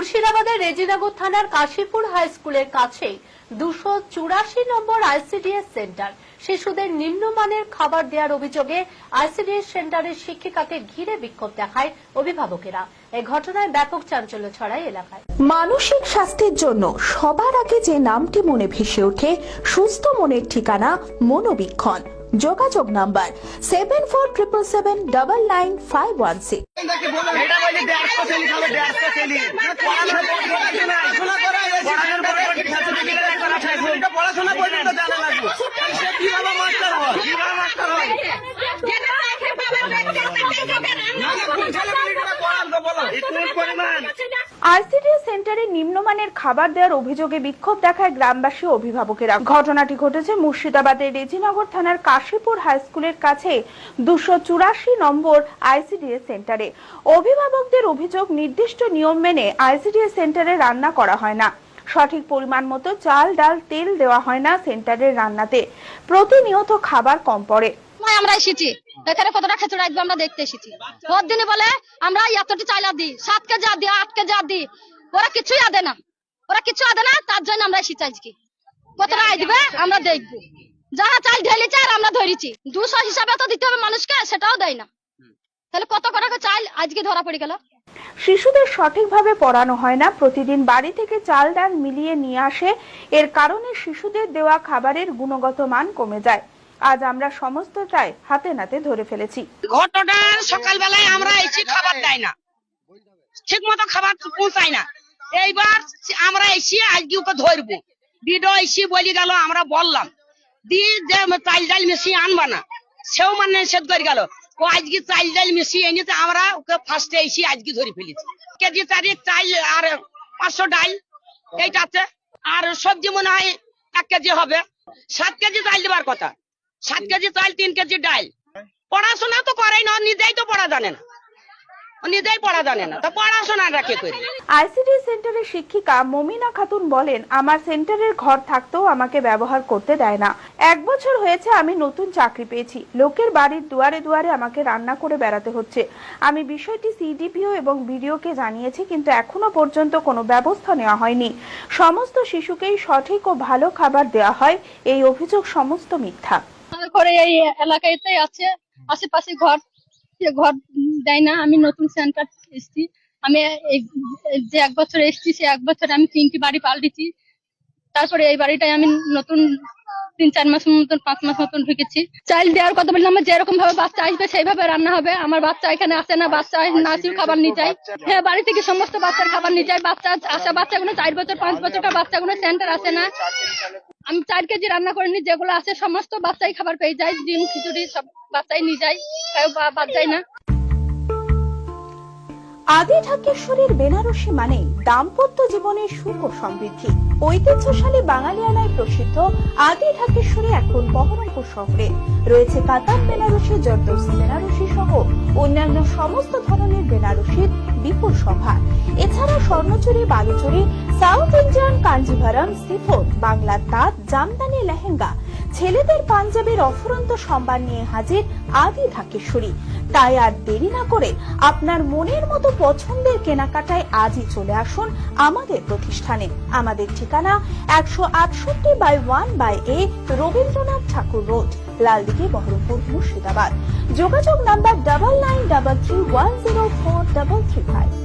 মুর্শিদাবাদের রেজিনগর থানার কাশীপুর হাই স্কুলের কাছে 284 নম্বর আইসিডিএস সেন্টার শিশুদের নিম্নমানের খাবার দেওয়ার অভিযোগে আইসিডিএস সেন্টারের শিক্ষিকাকে ঘিরে বিক্ষোভ দেখায় অভিভাবকেরা। এই ঘটনায় ব্যাপক চাঞ্চল্য ছড়ায় এলাকায়। মানসিক স্বাস্থ্যের জন্য সবার আগে যে নামটি মনে ভেসে ওঠে সুস্থ মনের ঠিকানা মনোবীক্ষণ। যোগাযোগ নাম্বার 7477799516। আইসিডিএস সেন্টারে নিম্নমানের খাবার দেওয়ার অভিযোগে বিক্ষোভ দেখায় গ্রামবাসী ও অভিভাবকেরা। ঘটনাটি ঘটেছে মুর্শিদাবাদের রেজিনগর থানার কাশীপুর হাই স্কুলের কাছে 284 নম্বর আইসিডিএস সেন্টারে। অভিভাবকদের অভিযোগ, নির্দিষ্ট নিয়ম মেনে আইসিডিএস সেন্টারে রান্না করা হয় না, সঠিক পরিমাণ মতো চাল ডাল তেল দেওয়া হয় না সেন্টারের রান্নাতে, প্রতিনিয়ত খাবার কম পড়ে। আমরা এসেছি এখানে কতটা খেচুড়ি আসবে আমরা দেখতে এসেছি। ওর দিনে বলে আমরা এতটি চাইলা দিই, 7 কেজি দিই, 8 কেজি দিই, ওরা কিছুই আদে না, তার জন্য আমরা এসেছি। আজকে কতটা আসবে আমরা দেখবো, যারা চাল ঢেলেছে আর আমরা ধরেছি 200 হিসাবে তো দিতে হবে মানুষকে, সেটাও দেয় না, তাহলে কত করে চাল আজকে ধরা পড়ে গেল। শিশুদের সঠিকভাবে পড়ানো হয় না, প্রতিদিন বাড়ি থেকে চাল ডাল মিলিয়ে নিয়ে আসে, এর কারণে শিশুদের দেওয়া খাবারের গুণগত মান কমে যায়। আজ আমরা সমস্তটাই হাতে নাতে ধরে ফেলেছি। ঘটনা সকালবেলায় আমরা এসে খাবার দেয় না, ঠিক মতো খাবার পৌঁছায় না। এইবার আমরা এসে আজকে ওকে ধরবো, ভিডিও এসে বলি গেল, আমরা বললাম দিয়ে যে চাল ডাল মিশিয়ে আনবা না, সেও মানে নিষেধ করে গেল। ও আজকে চাল ডাল মিশিয়ে এনেছে, আমরা ওকে ফার্স্টে এসে আজকে ধরে ফেলেছি। কেজি 4 চাল আর 500 ডাল এইটা আছে, আর সবজি মনে হয় 1 কেজি হবে। 7 কেজি চাল দেবার কথা, 7 কেজি চাল 3 কেজি ডাল। পড়াশোনা তো করে না, নিজেই তো পড়া জানে না, তো পড়াশোনা রাখে করে। আইসিডিএস সেন্টারের শিক্ষিকা মমিনা খাতুন বলেন, আমার সেন্টারের ঘর থাকতেও আমাকে ব্যবহার করতে দেয় না। 1 বছর হয়েছে আমি নতুন চাকরি পেয়েছি, লোকের বাড়ির দুয়ারে দুয়ারে আমাকে রান্না করে বেড়াতে হচ্ছে। আমি বিষয়টি সিডিপিও এবং বিডিওকে জানিয়েছি, কিন্তু এখনো পর্যন্ত কোনো ব্যবস্থা নেওয়া হয়নি। সমস্ত শিশুকেই সঠিক ও ভালো খাবার দেওয়া হয়, এই অভিযোগ সমস্ত মিথ্যা। করে এই এলাকাতে আছে আশেপাশে ঘর দেয় না। আমি নতুন সেন্টার এসেছি, আমি যে 1 বছর এসেছি সে 1 বছরে আমি 3টি বাড়ি পাল্টেছি। তারপরে এই বাড়িটাই আমি নতুন 3-4 মাস মতন 5 মাস মতন ঢুকেছি। চাল দেওয়ার কথা বললাম, যেরকম ভাবে বাচ্চা আসবে সেইভাবে রান্না হবে। আমার বাচ্চা এখানে আসে না, বাচ্চা নাচির খাবার নিয়ে যায়। হ্যাঁ, বাড়ি থেকে সমস্ত বাচ্চার খাবার নিয়ে যায়। বাচ্চা আসা বাচ্চাগুলো 4 বছর 5 বছরটা বাচ্চাগুলো সেন্টার আসে না। আমি 4 কেজি রান্না করে নি, যেগুলো আছে সমস্ত বাচ্চাই খাবার পেয়ে যায়। ডিম খিচুড়ি সব বাচ্চাই নিয়ে যায়, কেউ বাদ যায় না। আদি ঢাকেশ্বরীর বেনারসি মানে দাম্পত্য জীবনের সুখ ও সমৃদ্ধি। ঐতিহ্যশালী বাঙালিয়ানায় প্রসিদ্ধ আদি ঢাকেশ্বরী এখন বহরমপুর শহরে রয়েছে। কাতার বেনারসি, জর্দোসি বেনারসি সহ অন্যান্য সমস্ত ধরনের বেনারসির বিপুল সম্ভার। এছাড়া Swarnachuri, Baluchari, south Indian Kanjeevaram, chiffon, বাংলার তাঁত, জামদানি লেহেঙ্গা, ছেলেদের পাঞ্জাবের অফুরন্ত সম্ভার নিয়ে হাজির আদি ঢাকেশ্বরী। তাই আর দেরি না করে আপনার মনের মতো পছন্দের কেনাকাটায় আজই চলে আসুন আমাদের প্রতিষ্ঠানে। আমাদের ঠিকানা 168/1/A রবীন্দ্রনাথ ঠাকুর রোড, লালদিঘি, বহরমপুর, মুর্শিদাবাদ। যোগাযোগ নাম্বার 9933104335।